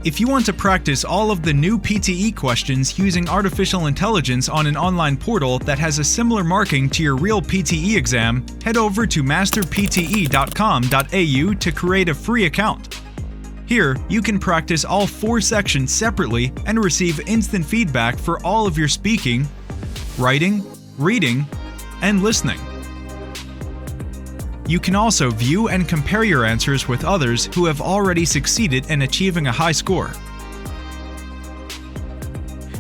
If you want to practice all of the new PTE questions using artificial intelligence on an online portal that has a similar marking to your real PTE exam, head over to masterpte.com.au to create a free account. Here, you can practice all 4 sections separately and receive instant feedback for all of your speaking, writing, reading, and listening. You can also view and compare your answers with others who have already succeeded in achieving a high score.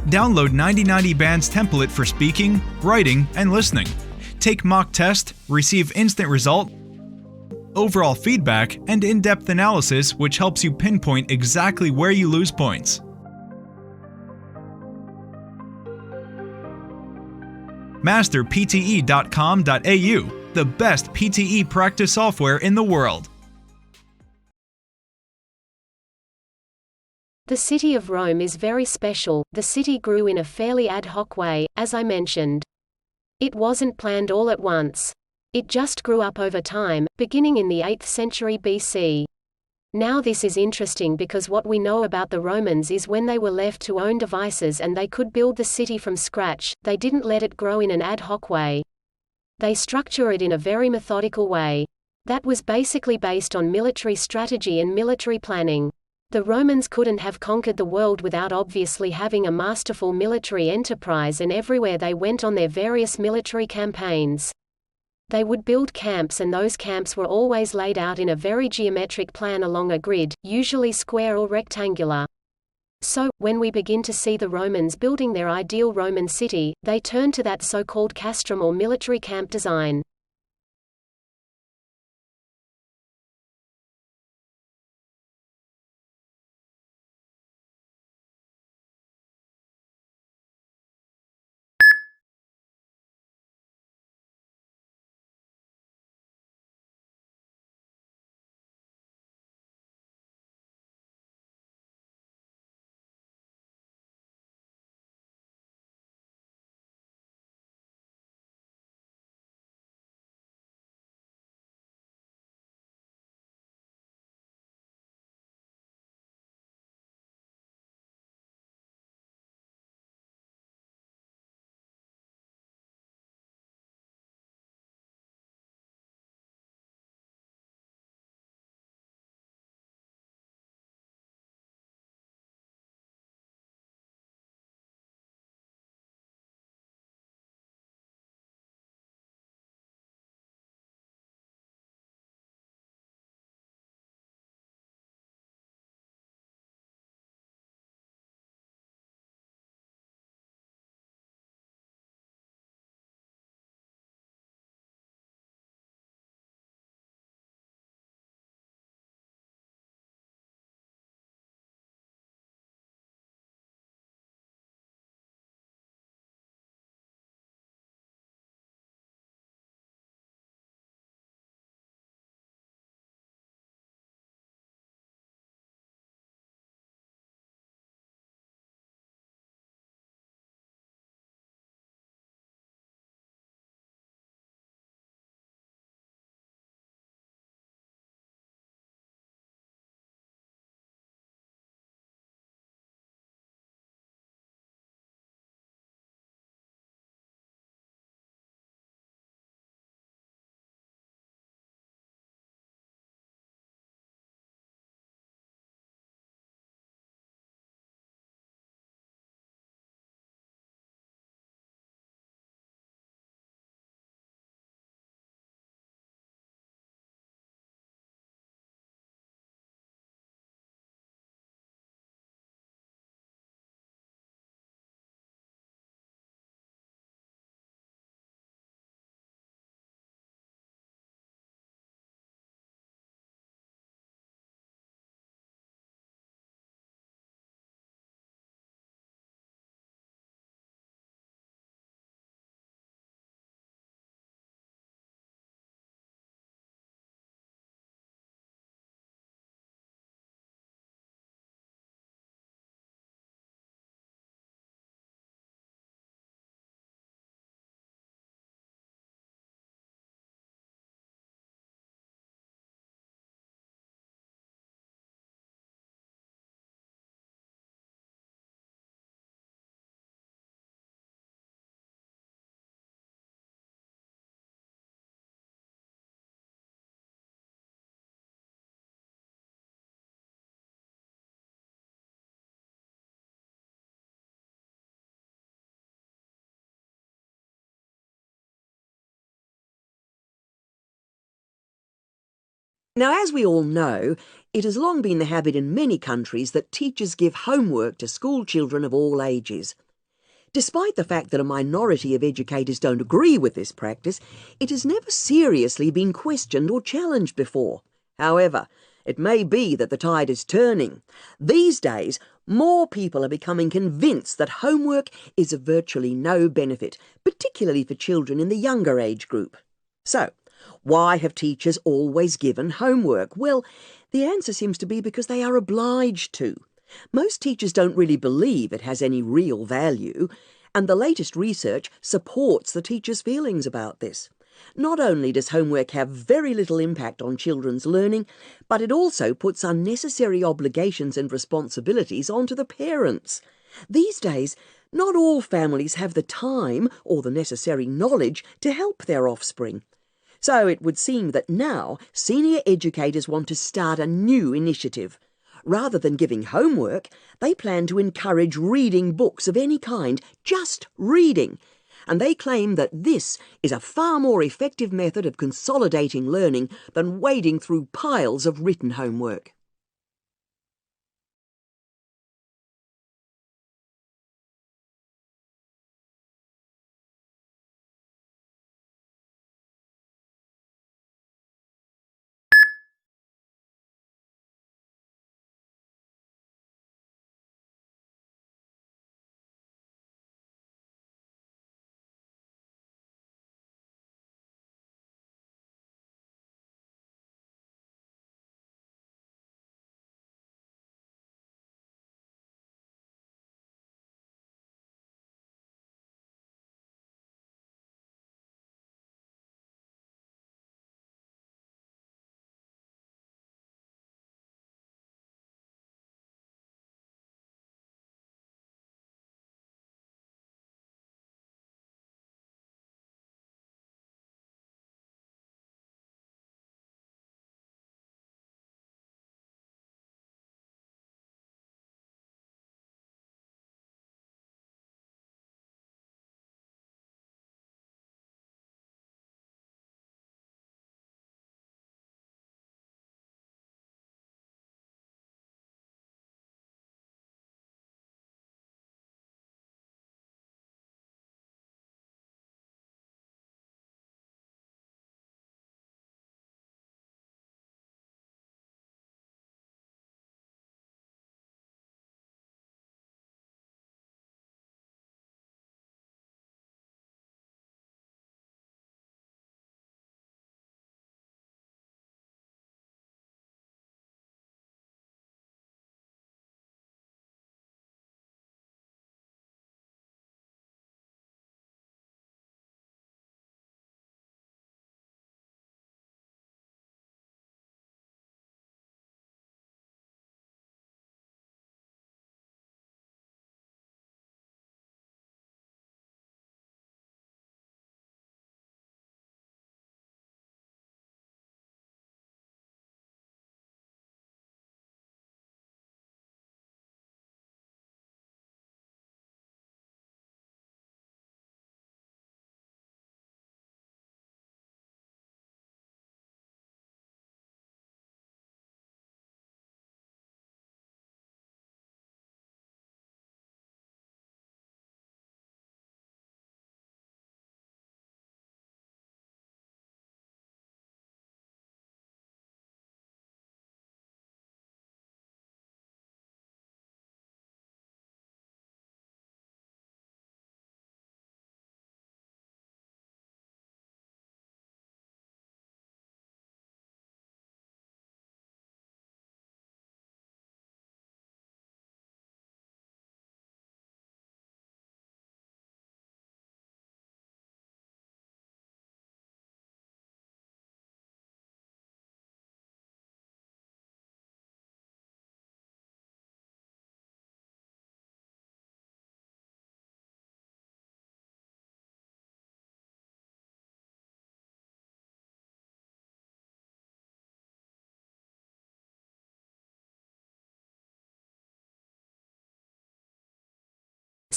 Download 9090 Band's template for speaking, writing, and listening. Take mock test, receive instant result, overall feedback, and in-depth analysis which helps you pinpoint exactly where you lose points. masterpte.com.au, the best PTE practice software in the world. The city of Rome is very special. The city grew in a fairly ad hoc way, as I mentioned. It wasn't planned all at once. It just grew up over time, beginning in the 8th century BC. Now this is interesting because what we know about the Romans is when they were left to own devices and they could build the city from scratch, they didn't let it grow in an ad hoc way. They structure it in a very methodical way. That was basically based on military strategy and military planning. The Romans couldn't have conquered the world without obviously having a masterful military enterprise, and everywhere they went on their various military campaigns, they would build camps, and those camps were always laid out in a very geometric plan along a grid, usually square or rectangular. So, when we begin to see the Romans building their ideal Roman city, they turn to that so-called castrum or military camp design. Now, as we all know, it has long been the habit in many countries that teachers give homework to school children of all ages. Despite the fact that a minority of educators don't agree with this practice, it has never seriously been questioned or challenged before. However, it may be that the tide is turning. These days, more people are becoming convinced that homework is of virtually no benefit, particularly for children in the younger age group. So, why have teachers always given homework? Well, the answer seems to be because they are obliged to. Most teachers don't really believe it has any real value, and the latest research supports the teachers' feelings about this. Not only does homework have very little impact on children's learning, but it also puts unnecessary obligations and responsibilities onto the parents. These days, not all families have the time or the necessary knowledge to help their offspring. So it would seem that now senior educators want to start a new initiative. Rather than giving homework, they plan to encourage reading books of any kind, just reading. And they claim that this is a far more effective method of consolidating learning than wading through piles of written homework.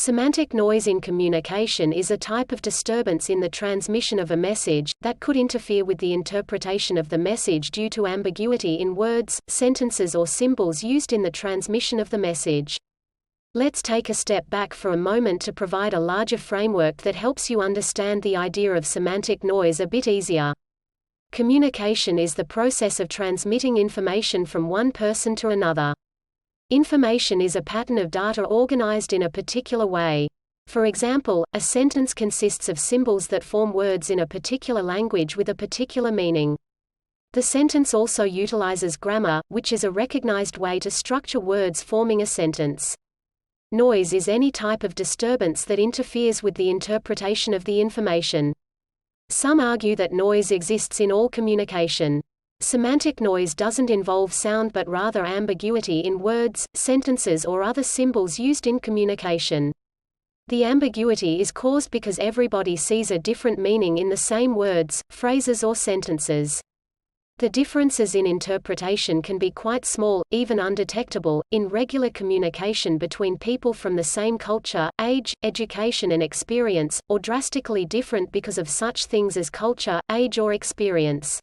Semantic noise in communication is a type of disturbance in the transmission of a message, that could interfere with the interpretation of the message due to ambiguity in words, sentences or symbols used in the transmission of the message. Let's take a step back for a moment to provide a larger framework that helps you understand the idea of semantic noise a bit easier. Communication is the process of transmitting information from one person to another. Information is a pattern of data organized in a particular way. For example, a sentence consists of symbols that form words in a particular language with a particular meaning. The sentence also utilizes grammar, which is a recognized way to structure words forming a sentence. Noise is any type of disturbance that interferes with the interpretation of the information. Some argue that noise exists in all communication. Semantic noise doesn't involve sound but rather ambiguity in words, sentences or other symbols used in communication. The ambiguity is caused because everybody sees a different meaning in the same words, phrases or sentences. The differences in interpretation can be quite small, even undetectable, in regular communication between people from the same culture, age, education and experience, or drastically different because of such things as culture, age or experience.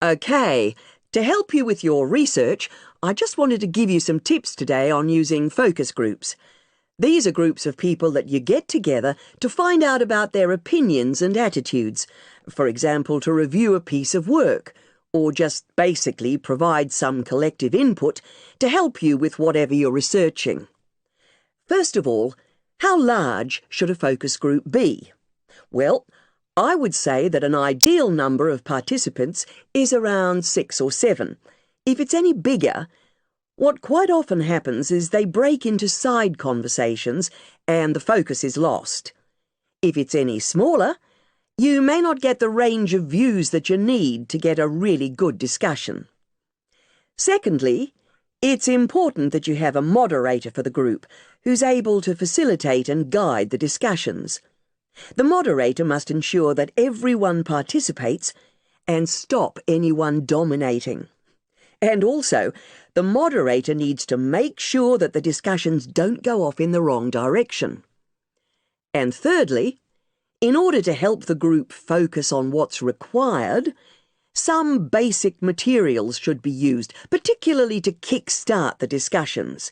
Okay, to help you with your research, I just wanted to give you some tips today on using focus groups. These are groups of people that you get together to find out about their opinions and attitudes, for example, to review a piece of work, or just basically provide some collective input to help you with whatever you're researching. First of all, how large should a focus group be? Well, I would say that an ideal number of participants is around 6 or 7. If it's any bigger, what quite often happens is they break into side conversations and the focus is lost. If it's any smaller, you may not get the range of views that you need to get a really good discussion. Secondly, it's important that you have a moderator for the group who's able to facilitate and guide the discussions. The moderator must ensure that everyone participates and stop anyone dominating. And also, the moderator needs to make sure that the discussions don't go off in the wrong direction. And thirdly, in order to help the group focus on what's required, some basic materials should be used, particularly to kick-start the discussions.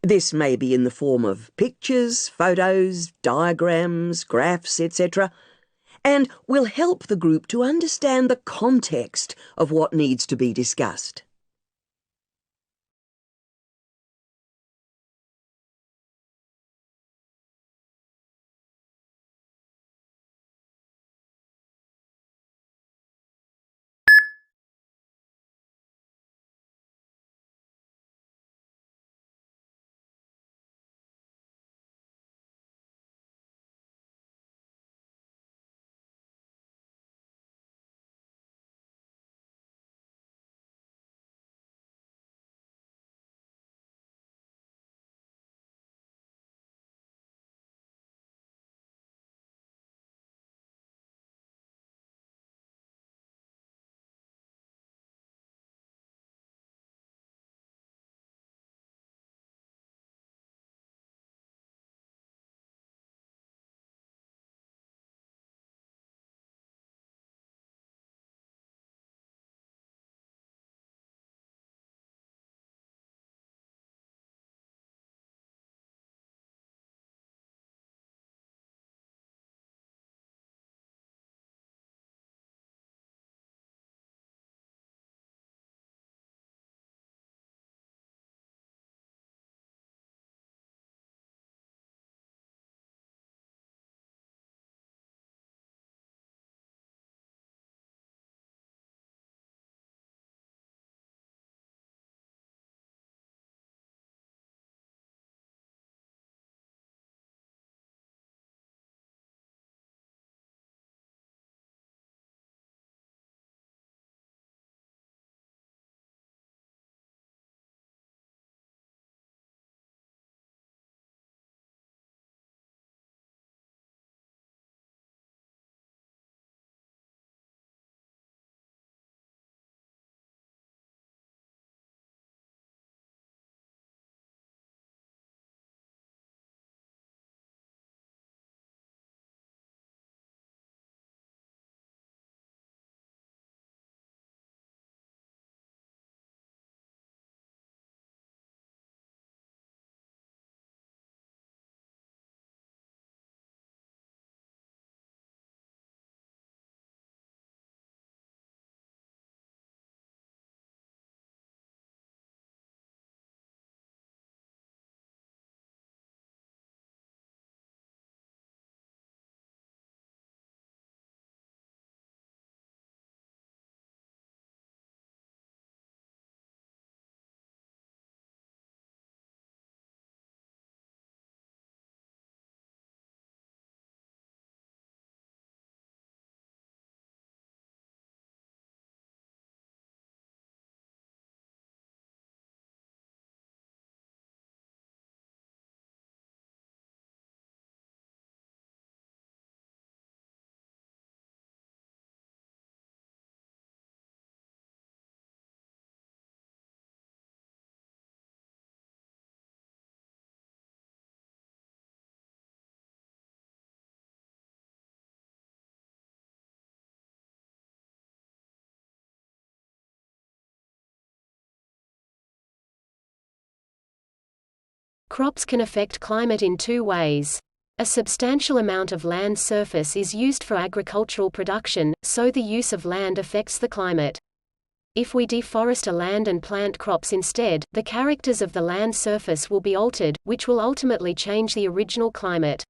This may be in the form of pictures, photos, diagrams, graphs, etc., and will help the group to understand the context of what needs to be discussed. Crops can affect climate in two ways. A substantial amount of land surface is used for agricultural production, so the use of land affects the climate. If we deforest a land and plant crops instead, the characters of the land surface will be altered, which will ultimately change the original climate.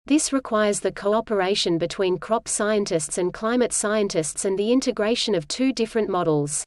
This requires the cooperation between crop scientists and climate scientists and the integration of two different models.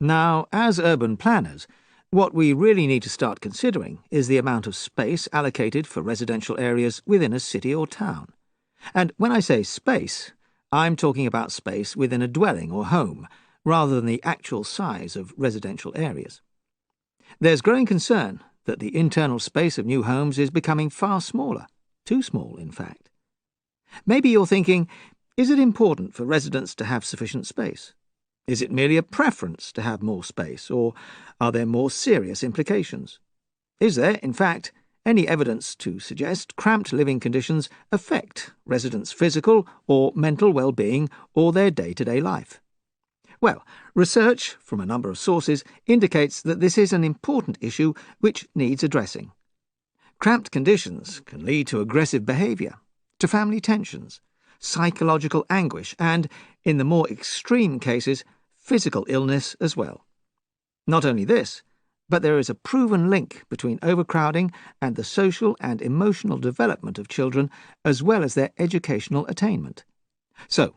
Now, as urban planners, what we really need to start considering is the amount of space allocated for residential areas within a city or town. And when I say space, I'm talking about space within a dwelling or home, rather than the actual size of residential areas. There's growing concern that the internal space of new homes is becoming far smaller, too small, in fact. Maybe you're thinking, is it important for residents to have sufficient space? Is it merely a preference to have more space, or are there more serious implications? Is there, in fact, any evidence to suggest cramped living conditions affect residents' physical or mental well-being or their day-to-day life? Well, research from a number of sources indicates that this is an important issue which needs addressing. Cramped conditions can lead to aggressive behaviour, to family tensions, psychological anguish, and, in the more extreme cases, physical illness as well. Not only this, But there is a proven link between overcrowding and the social and emotional development of children, as well as their educational attainment. So,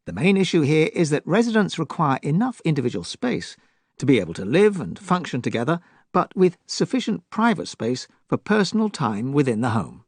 the main issue here is that residents require enough individual space to be able to live and function together, but with sufficient private space for personal time within the home.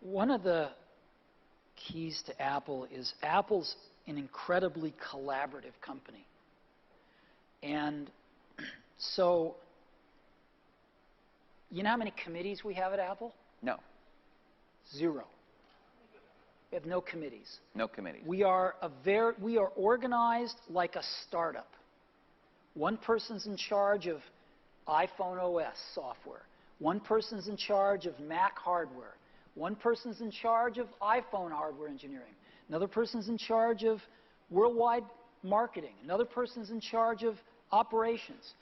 One of the keys to Apple is Apple's an incredibly collaborative company. And so, you know how many committees we have at Apple? No. 0. We have no committees. No committees. We are organized like a startup. One person's in charge of iPhone OS software. One person's in charge of Mac hardware. One person's in charge of iPhone hardware engineering. Another person's in charge of worldwide marketing. Another person's in charge of operations.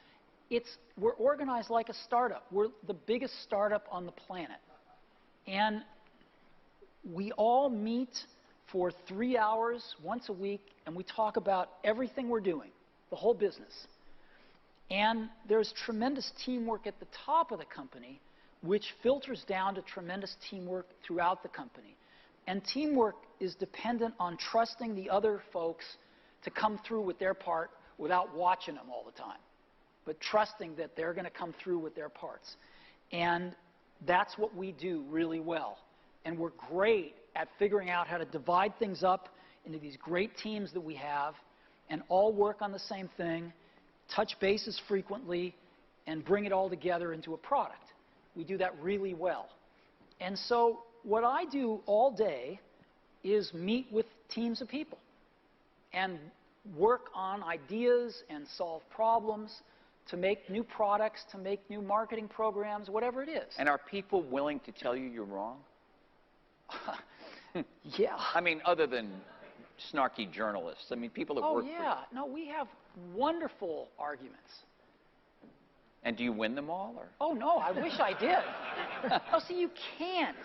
We're organized like a startup. We're the biggest startup on the planet. And we all meet for 3 hours once a week, and we talk about everything we're doing, the whole business. And there's tremendous teamwork at the top of the company, which filters down to tremendous teamwork throughout the company. And teamwork is dependent on trusting the other folks to come through with their part without watching them all the time, but trusting that they're going to come through with their parts. And that's what we do really well. And we're great at figuring out how to divide things up into these great teams that we have and all work on the same thing, touch bases frequently, and bring it all together into a product. We do that really well. And so what I do all day is meet with teams of people and work on ideas and solve problems to make new products, to make new marketing programs, whatever it is. And are people willing to tell you you're wrong? Yeah. I mean, other than snarky journalists. I mean, people that work for you. Oh, yeah. No, we have wonderful arguments. And do you win them all? Or? Oh, no, I wish I did. Oh, see, you can't.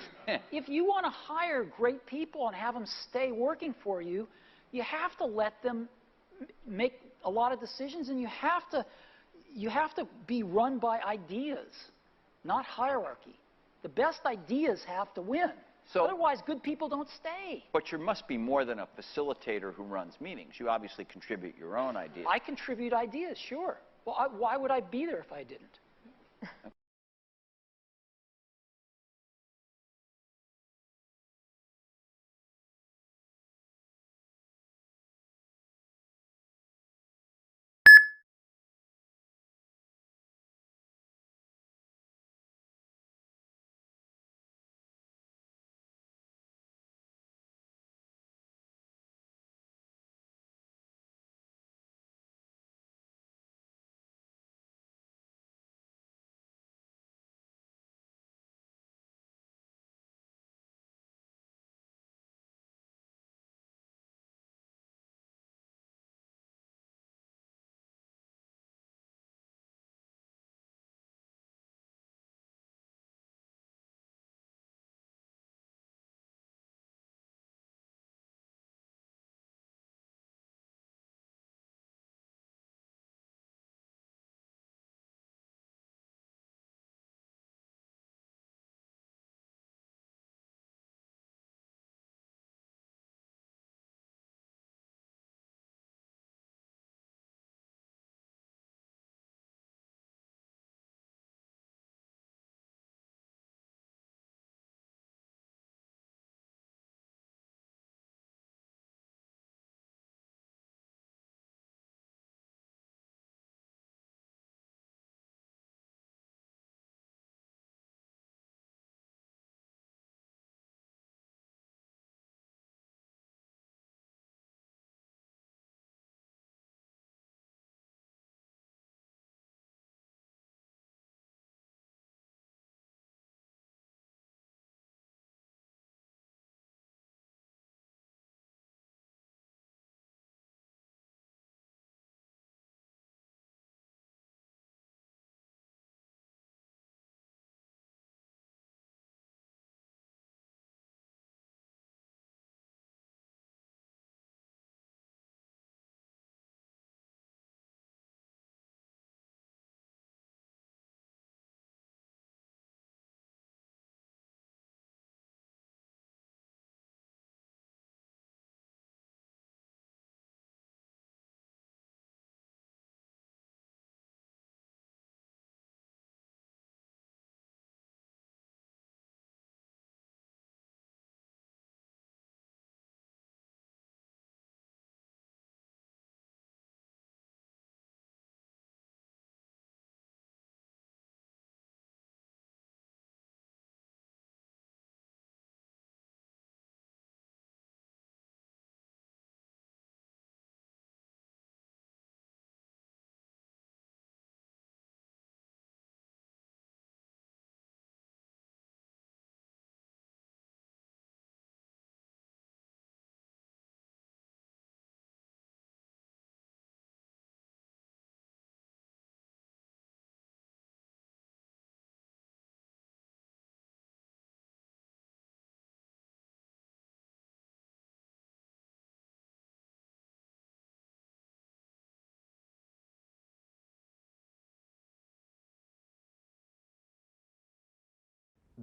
If you want to hire great people and have them stay working for you, you have to let them make a lot of decisions, and you have to be run by ideas, not hierarchy. The best ideas have to win. So, otherwise, good people don't stay. But you must be more than a facilitator who runs meetings. You obviously contribute your own ideas. I contribute ideas, sure. Well, why would I be there if I didn't?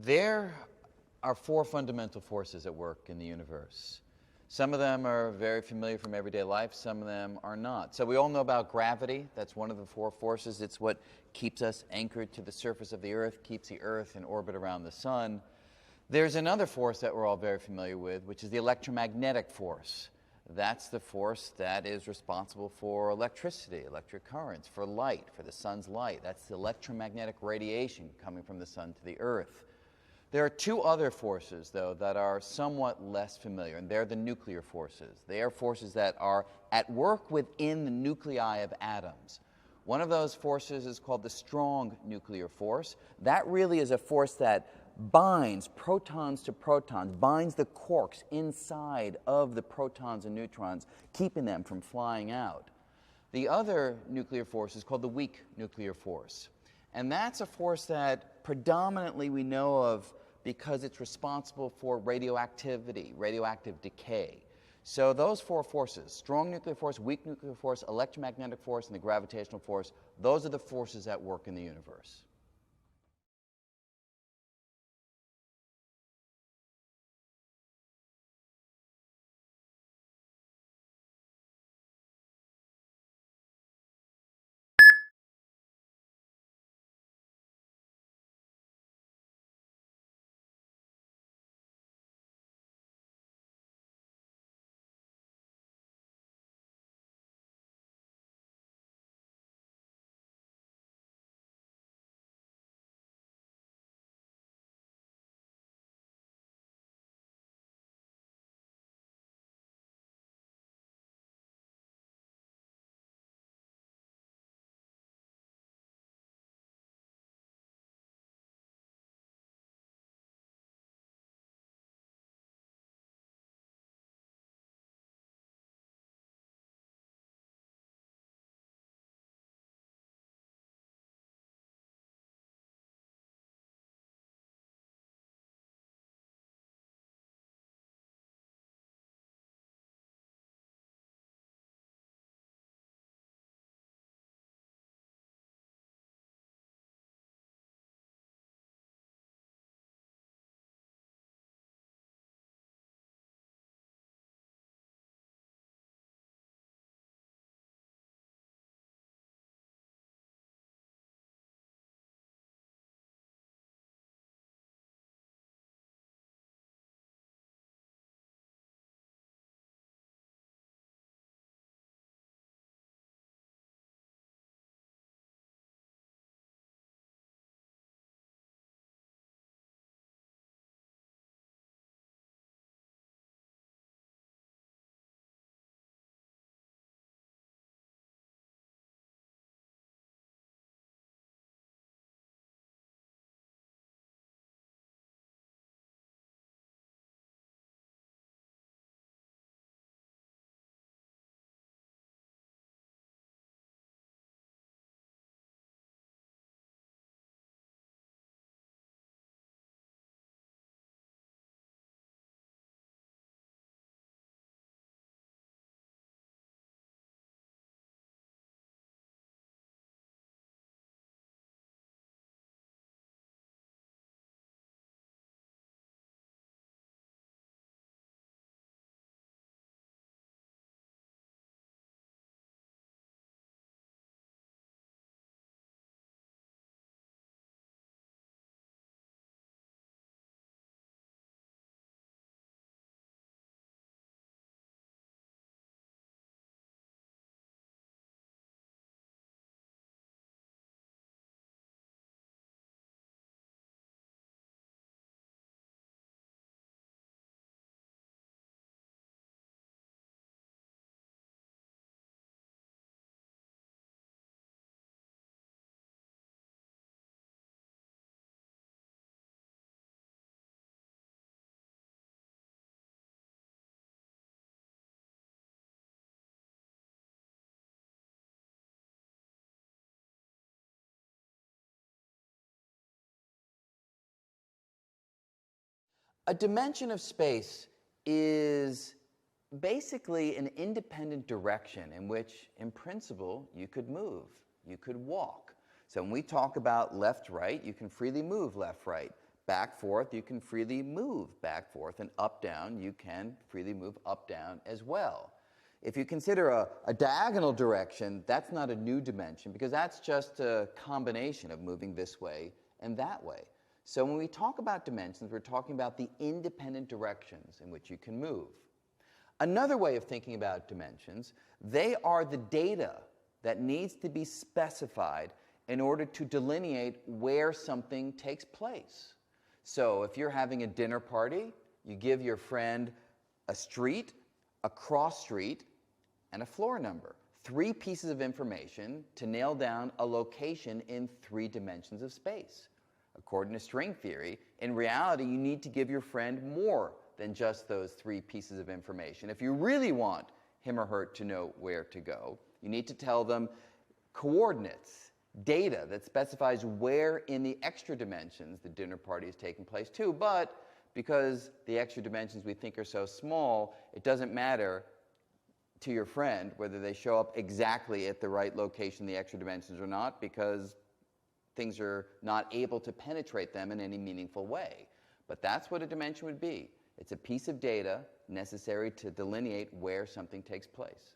There are four fundamental forces at work in the universe. Some of them are very familiar from everyday life, some of them are not. So we all know about gravity. That's one of the four forces. It's what keeps us anchored to the surface of the Earth, keeps the Earth in orbit around the sun. There's another force that we're all very familiar with, which is the electromagnetic force. That's the force that is responsible for electricity, electric currents, for light, for the sun's light. That's the electromagnetic radiation coming from the sun to the Earth. There are two other forces, though, that are somewhat less familiar, and they're the nuclear forces. They are forces that are at work within the nuclei of atoms. One of those forces is called the strong nuclear force. That really is a force that binds protons to protons, binds the quarks inside of the protons and neutrons, keeping them from flying out. The other nuclear force is called the weak nuclear force. And that's a force that predominantly we know of because it's responsible for radioactivity, radioactive decay. So those four forces, strong nuclear force, weak nuclear force, electromagnetic force, and the gravitational force, those are the forces at work in the universe. A dimension of space is basically an independent direction in which, in principle, you could move, you could walk. So when we talk about left-right, you can freely move left-right. back, forth, you can freely move back, forth, and up, down, you can freely move up, down as well. If you consider a diagonal direction, that's not a new dimension because that's just a combination of moving this way and that way. So when we talk about dimensions, we're talking about the independent directions in which you can move. Another way of thinking about dimensions, they are the data that needs to be specified in order to delineate where something takes place. So if you're having a dinner party, you give your friend a street, a cross street, and a floor number. 3 pieces of information to nail down a location in 3 dimensions of space. According to string theory, in reality, you need to give your friend more than just those 3 pieces of information. If you really want him or her to know where to go, you need to tell them coordinates, data that specifies where in the extra dimensions the dinner party is taking place too. But because the extra dimensions we think are so small, it doesn't matter to your friend whether they show up exactly at the right location in the extra dimensions or not, because things are not able to penetrate them in any meaningful way. But that's what a dimension would be. It's a piece of data necessary to delineate where something takes place.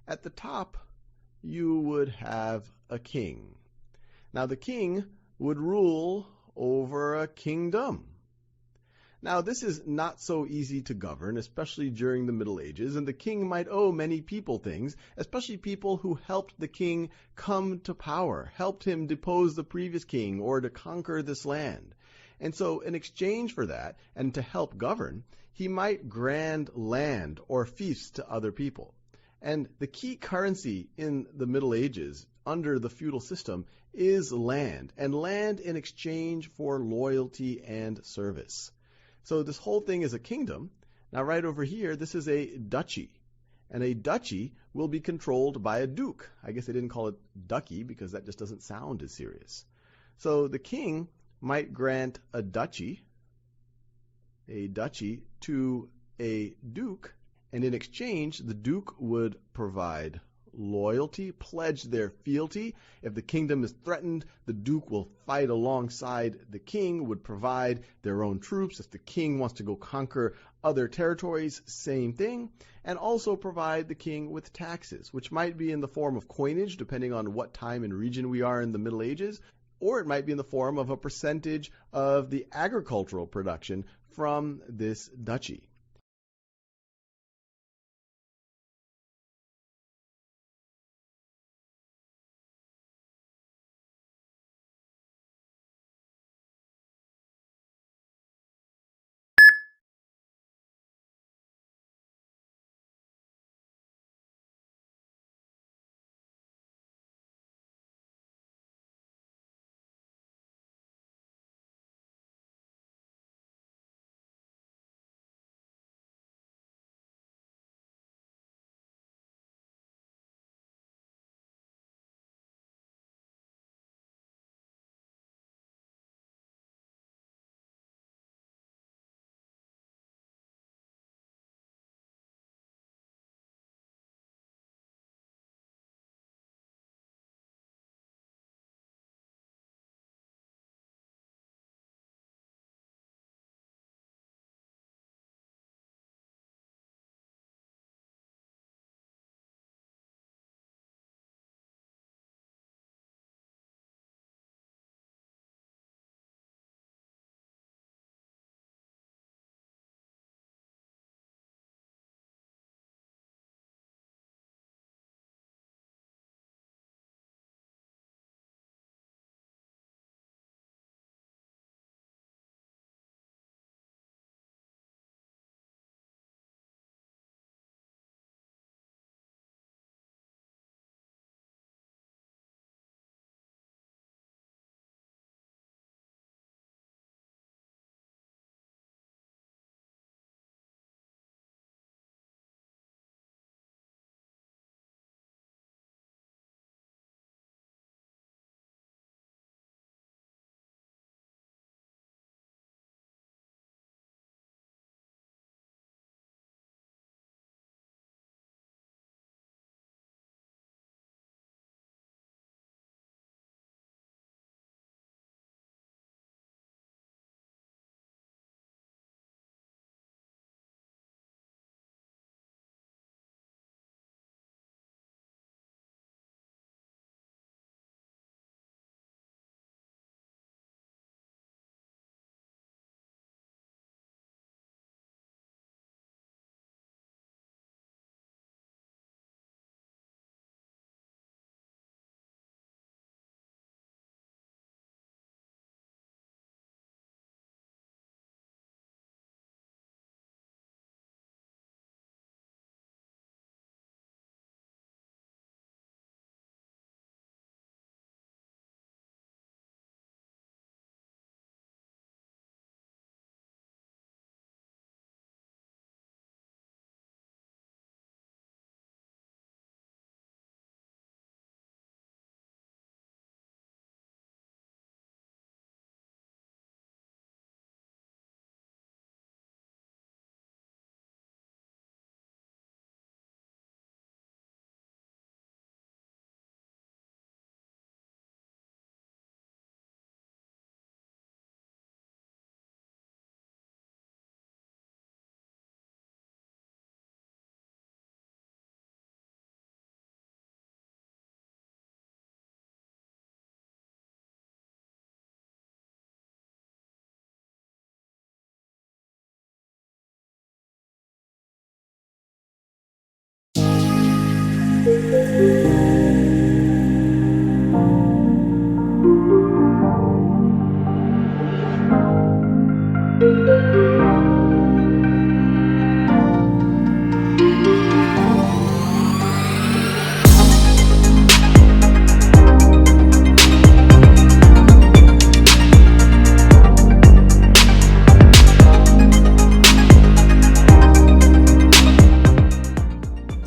At the top, you would have a king. Now, the king would rule over a kingdom. Now, this is not so easy to govern, especially during the Middle Ages, and the king might owe many people things, especially people who helped the king come to power, helped him depose the previous king or to conquer this land. And so, in exchange for that, and to help govern, he might grant land or fiefs to other people. And the key currency in the Middle Ages, under the feudal system, is land, and land in exchange for loyalty and service. So this whole thing is a kingdom. Now right over here, this is a duchy. And a duchy will be controlled by a duke. I guess they didn't call it duchy because that just doesn't sound as serious. So the king might grant a duchy to a duke, and in exchange, the duke would provide loyalty, pledge their fealty. If the kingdom is threatened, the duke will fight alongside the king, would provide their own troops. If the king wants to go conquer other territories, same thing, and also provide the king with taxes, which might be in the form of coinage, depending on what time and region we are in the Middle Ages, or it might be in the form of a percentage of the agricultural production from this duchy.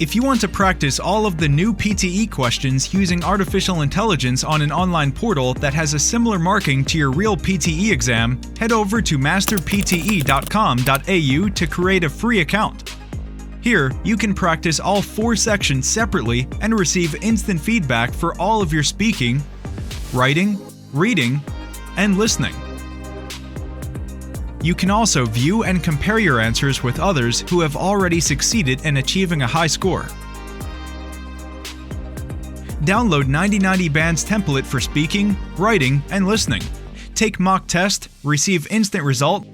If you want to practice all of the new PTE questions using artificial intelligence on an online portal that has a similar marking to your real PTE exam, head over to masterpte.com.au to create a free account. Here, you can practice all 4 sections separately and receive instant feedback for all of your speaking, writing, reading, and listening. You can also view and compare your answers with others who have already succeeded in achieving a high score. Download 9090 Band's template for speaking, writing, and listening. Take mock test, receive instant result,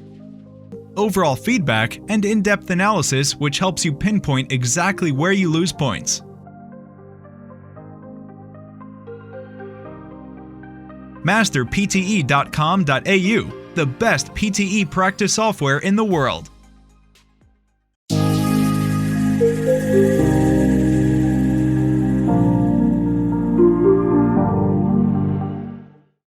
overall feedback, and in-depth analysis which helps you pinpoint exactly where you lose points. Masterpte.com.au, the best PTE practice software in the world.